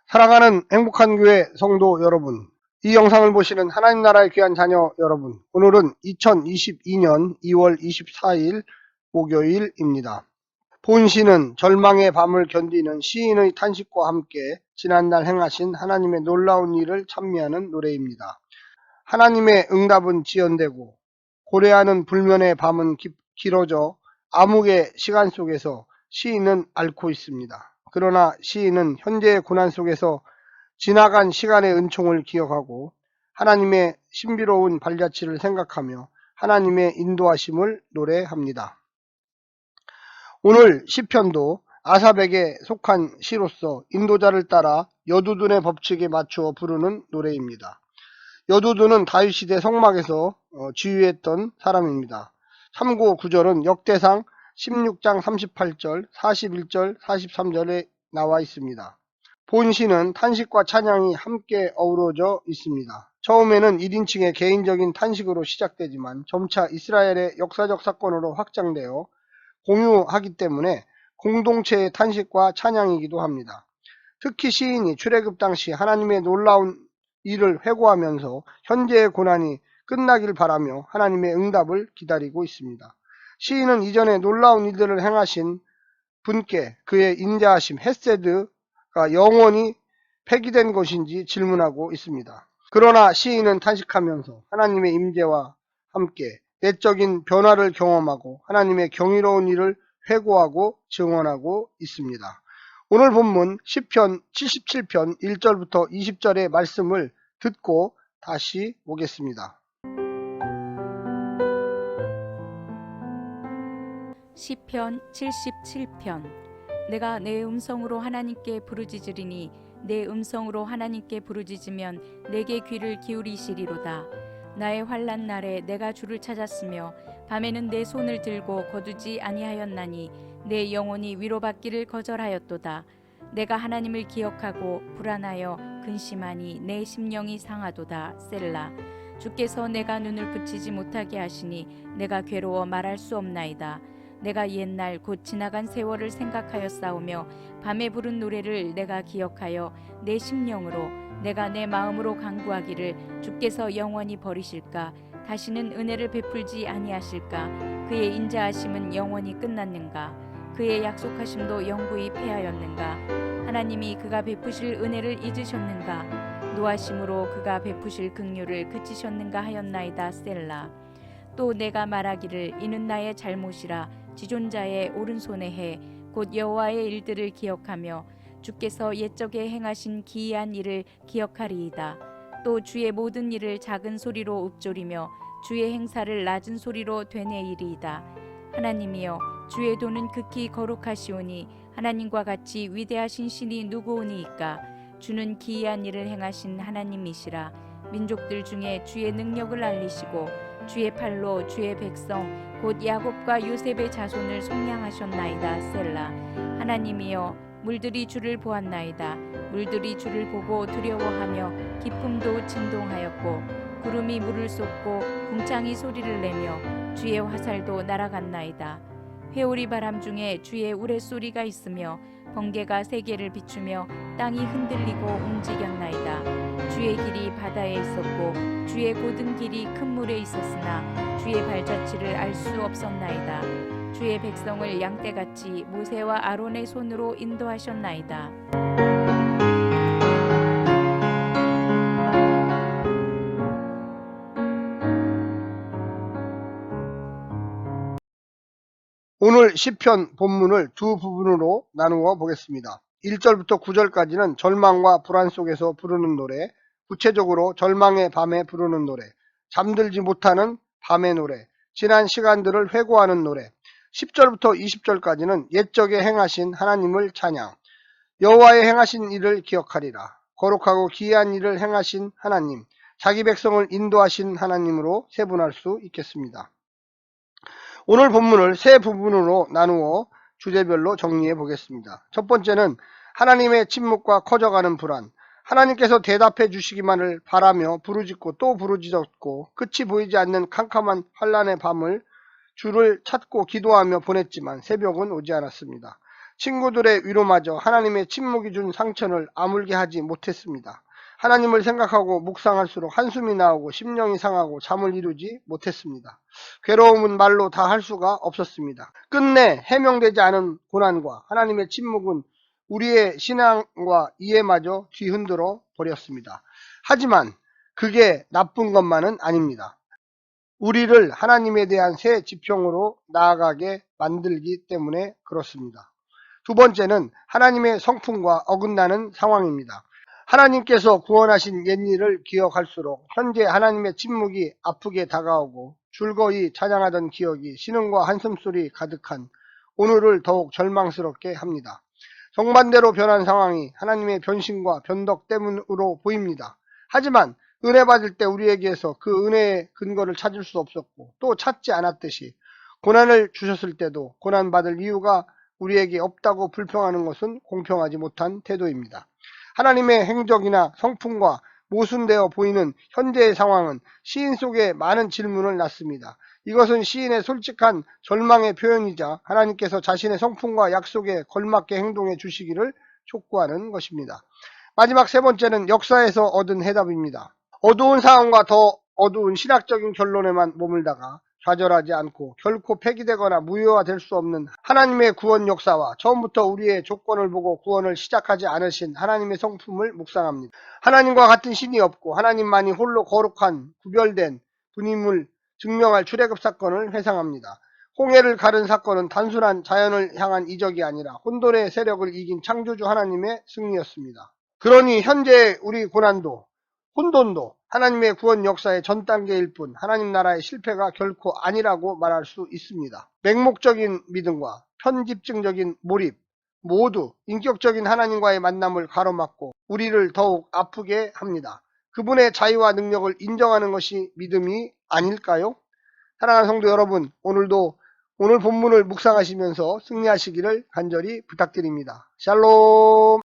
사랑하는 행복한 교회 성도 여러분, 이 영상을 보시는 하나님 나라의 귀한 자녀 여러분, 오늘은 2022년 2월 24일 목요일입니다. 본시는 절망의 밤을 견디는 시인의 탄식과 함께 지난날 행하신 하나님의 놀라운 일을 찬미하는 노래입니다. 하나님의 응답은 지연되고 고래하는 불면의 밤은 길어져 암흑의 시간 속에서 시인은 앓고 있습니다. 그러나 시인은 현재의 고난 속에서 지나간 시간의 은총을 기억하고 하나님의 신비로운 발자취를 생각하며 하나님의 인도하심을 노래합니다. 오늘 시편도 아삽에게 속한 시로서 인도자를 따라 여두둔의 법칙에 맞추어 부르는 노래입니다. 여두둔은 다윗시대 성막에서 지휘했던 사람입니다. 참고 구절은 역대상 16장 38절, 41절, 43절에 나와 있습니다. 본시는 탄식과 찬양이 함께 어우러져 있습니다. 처음에는 1인칭의 개인적인 탄식으로 시작되지만 점차 이스라엘의 역사적 사건으로 확장되어 공유하기 때문에 공동체의 탄식과 찬양이기도 합니다. 특히 시인이 출애굽 당시 하나님의 놀라운 일을 회고하면서 현재의 고난이 끝나길 바라며 하나님의 응답을 기다리고 있습니다. 시인은 이전에 놀라운 일들을 행하신 분께 그의 인자하심 헤세드가 영원히 폐기된 것인지 질문하고 있습니다. 그러나 시인은 탄식하면서 하나님의 임재와 함께 내적인 변화를 경험하고 하나님의 경이로운 일을 회고하고 증언하고 있습니다. 오늘 본문 시편 77편 1절부터 20절의 말씀을 듣고 다시 보겠습니다. 시편 77편. 내가 내 음성으로 하나님께 부르짖으리니 내 음성으로 하나님께 부르짖으면 내게 귀를 기울이시리로다. 나의 환난 날에 내가 주를 찾았으며 밤에는 내 손을 들고 거두지 아니하였나니 내 영혼이 위로받기를 거절하였도다. 내가 하나님을 기억하고 불안하여 근심하니 내 심령이 상하도다. 셀라. 주께서 내가 눈을 붙이지 못하게 하시니 내가 괴로워 말할 수 없나이다. 내가 옛날 곧 지나간 세월을 생각하여 싸우며 밤에 부른 노래를 내가 기억하여 내 심령으로 내가 내 마음으로 간구하기를 주께서 영원히 버리실까? 다시는 은혜를 베풀지 아니하실까? 그의 인자하심은 영원히 끝났는가? 그의 약속하심도 영구히 패하였는가? 하나님이 그가 베푸실 은혜를 잊으셨는가? 노하심으로 그가 베푸실 긍휼을 그치셨는가 하였나이다. 셀라. 또 내가 말하기를 이는 나의 잘못이라 지존자의 오른손에 해 곧 여호와의 일들을 기억하며 주께서 옛적에 행하신 기이한 일을 기억하리이다. 또 주의 모든 일을 작은 소리로 읊조리며 주의 행사를 낮은 소리로 되뇌이리이다. 하나님이여 주의 도는 극히 거룩하시오니 하나님과 같이 위대하신 신이 누구오니이까? 주는 기이한 일을 행하신 하나님이시라. 민족들 중에 주의 능력을 알리시고 주의 팔로 주의 백성 곧 야곱과 요셉의 자손을 속량하셨나이다. 셀라. 하나님이여 물들이 주를 보았나이다. 물들이 주를 보고 두려워하며 기쁨도 진동하였고 구름이 물을 쏟고 궁창이 소리를 내며 주의 화살도 날아갔나이다. 회오리 바람 중에 주의 우레소리가 있으며 번개가 세계를 비추며 땅이 흔들리고 움직였나이다. 주의 길이 바다에 있었고 주의 고든 길이 큰 물에 있었으나 주의 발자취를 알 수 없었나이다. 주의 백성을 양떼같이 모세와 아론의 손으로 인도하셨나이다. 오늘 시편 본문을 두 부분으로 나누어 보겠습니다. 1절부터 9절까지는 절망과 불안 속에서 부르는 노래, 구체적으로 절망의 밤에 부르는 노래, 잠들지 못하는 밤의 노래, 지난 시간들을 회고하는 노래, 10절부터 20절까지는 옛적에 행하신 하나님을 찬양, 여호와의 행하신 일을 기억하리라, 거룩하고 기이한 일을 행하신 하나님, 자기 백성을 인도하신 하나님으로 세분할 수 있겠습니다. 오늘 본문을 세 부분으로 나누어 주제별로 정리해 보겠습니다. 첫 번째는 하나님의 침묵과 커져가는 불안, 하나님께서 대답해 주시기만을 바라며 부르짖고 또 부르짖었고 끝이 보이지 않는 캄캄한 환란의 밤을 주를 찾고 기도하며 보냈지만 새벽은 오지 않았습니다. 친구들의 위로마저 하나님의 침묵이 준 상처를 아물게 하지 못했습니다. 하나님을 생각하고 묵상할수록 한숨이 나오고 심령이 상하고 잠을 이루지 못했습니다. 괴로움은 말로 다 할 수가 없었습니다. 끝내 해명되지 않은 고난과 하나님의 침묵은 우리의 신앙과 이해마저 뒤흔들어 버렸습니다. 하지만 그게 나쁜 것만은 아닙니다. 우리를 하나님에 대한 새 지평으로 나아가게 만들기 때문에 그렇습니다. 두 번째는 하나님의 성품과 어긋나는 상황입니다. 하나님께서 구원하신 옛일을 기억할수록 현재 하나님의 침묵이 아프게 다가오고 줄거이 찬양하던 기억이 신음과 한숨소리 가득한 오늘을 더욱 절망스럽게 합니다. 정반대로 변한 상황이 하나님의 변신과 변덕 때문으로 보입니다. 하지만 은혜 받을 때 우리에게서 그 은혜의 근거를 찾을 수 없었고 또 찾지 않았듯이 고난을 주셨을 때도 고난받을 이유가 우리에게 없다고 불평하는 것은 공평하지 못한 태도입니다. 하나님의 행적이나 성품과 모순되어 보이는 현재의 상황은 시인 속에 많은 질문을 낳습니다. 이것은 시인의 솔직한 절망의 표현이자 하나님께서 자신의 성품과 약속에 걸맞게 행동해 주시기를 촉구하는 것입니다. 마지막 세 번째는 역사에서 얻은 해답입니다. 어두운 상황과 더 어두운 신학적인 결론에만 머물다가 좌절하지 않고 결코 폐기되거나 무효화될 수 없는 하나님의 구원 역사와 처음부터 우리의 조건을 보고 구원을 시작하지 않으신 하나님의 성품을 묵상합니다. 하나님과 같은 신이 없고 하나님만이 홀로 거룩한 구별된 분임을 증명할 출애굽 사건을 회상합니다. 홍해를 가른 사건은 단순한 자연을 향한 이적이 아니라 혼돈의 세력을 이긴 창조주 하나님의 승리였습니다. 그러니 현재 우리 고난도 혼돈도 하나님의 구원 역사의 전 단계일 뿐 하나님 나라의 실패가 결코 아니라고 말할 수 있습니다. 맹목적인 믿음과 편집증적인 몰입 모두 인격적인 하나님과의 만남을 가로막고 우리를 더욱 아프게 합니다. 그분의 자유와 능력을 인정하는 것이 믿음이 아닐까요? 사랑하는 성도 여러분, 오늘도 오늘 본문을 묵상하시면서 승리하시기를 간절히 부탁드립니다. 샬롬.